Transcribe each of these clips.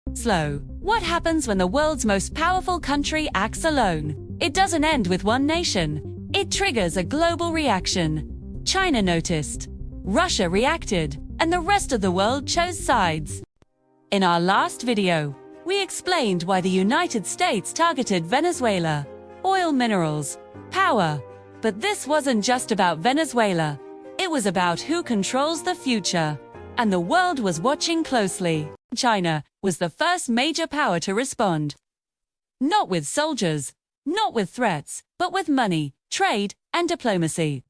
Slow. What happens when the world's most powerful country acts alone? It doesn't end with one nation. It triggers a global reaction. China noticed. Russia reacted. And the rest of the world chose sides. In our last video, we explained why the United States targeted Venezuela. Oil, minerals, power. But this wasn't just about Venezuela. It was about who controls the future. And the world was watching closely. China was the first major power to respond. Not with soldiers, not with threats, but with money, trade, and diplomacy.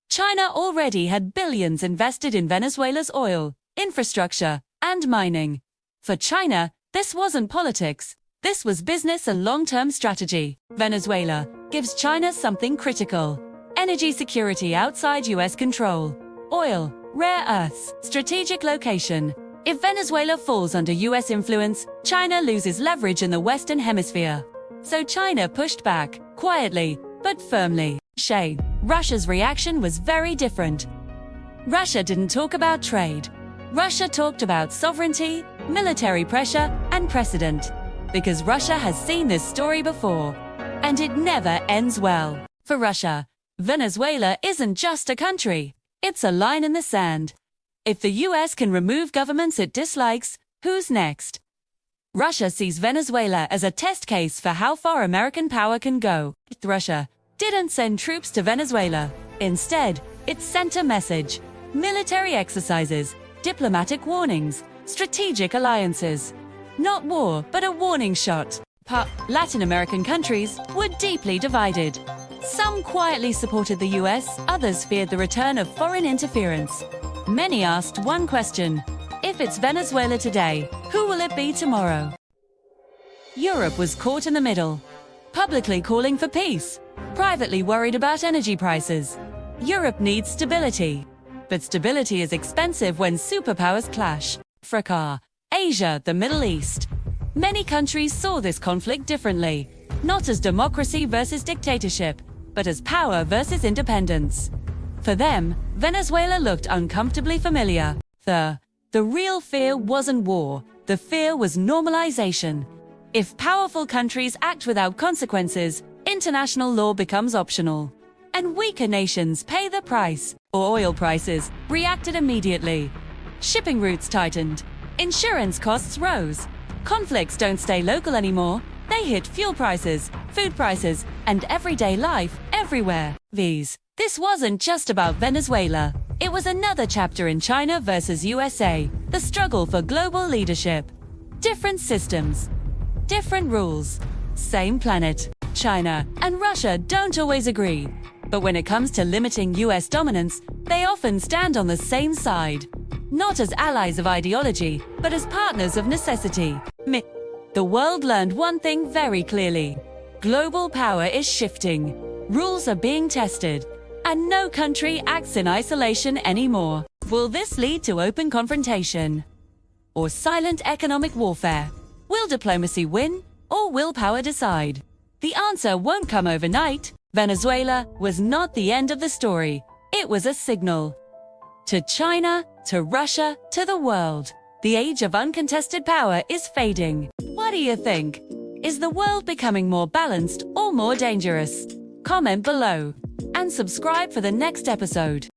China already had billions invested in Venezuela's oil, infrastructure, and mining. For China, this wasn't politics. This was business and long-term strategy. Venezuela gives China something critical: energy security outside US control. Oil, rare earths, strategic location. If Venezuela falls under US influence, China loses leverage in the Western Hemisphere. So China pushed back, quietly, but firmly. Russia's reaction was very different. Russia didn't talk about trade. Russia talked about sovereignty, military pressure, and precedent. Because Russia has seen this story before. And it never ends well. For Russia, Venezuela isn't just a country. It's a line in the sand. If the US can remove governments it dislikes, who's next? Russia sees Venezuela as a test case for how far American power can go. Russia didn't send troops to Venezuela. Instead, it sent a message: military exercises, diplomatic warnings, strategic alliances. Not war, but a warning shot. Latin American countries were deeply divided. Some quietly supported the US, others feared the return of foreign interference. Many asked one question: if it's Venezuela today, who will it be tomorrow? Europe was caught in the middle, publicly calling for peace, privately worried about energy prices. Europe needs stability. But stability is expensive when superpowers clash. Africa, Asia, the Middle East. Many countries saw this conflict differently, not as democracy versus dictatorship, but as power versus independence. For them, Venezuela looked uncomfortably familiar. The real fear wasn't war. The fear was normalization. If powerful countries act without consequences, international law becomes optional. And weaker nations pay the price. Oil prices reacted immediately. Shipping routes tightened. Insurance costs rose. Conflicts don't stay local anymore. They hit fuel prices, food prices, and everyday life everywhere. This wasn't just about Venezuela. It was another chapter in China versus USA, the struggle for global leadership. Different systems, different rules, same planet. China and Russia don't always agree. But when it comes to limiting US dominance, they often stand on the same side. Not as allies of ideology, but as partners of necessity. The world learned one thing very clearly: global power is shifting, rules are being tested, and no country acts in isolation anymore. Will this lead to open confrontation? Or silent economic warfare? Will diplomacy win, or will power decide? The answer won't come overnight. Venezuela was not the end of the story. It was a signal. To China, to Russia, to the world. The age of uncontested power is fading. What do you think? Is the world becoming more balanced or more dangerous? Comment below and subscribe for the next episode.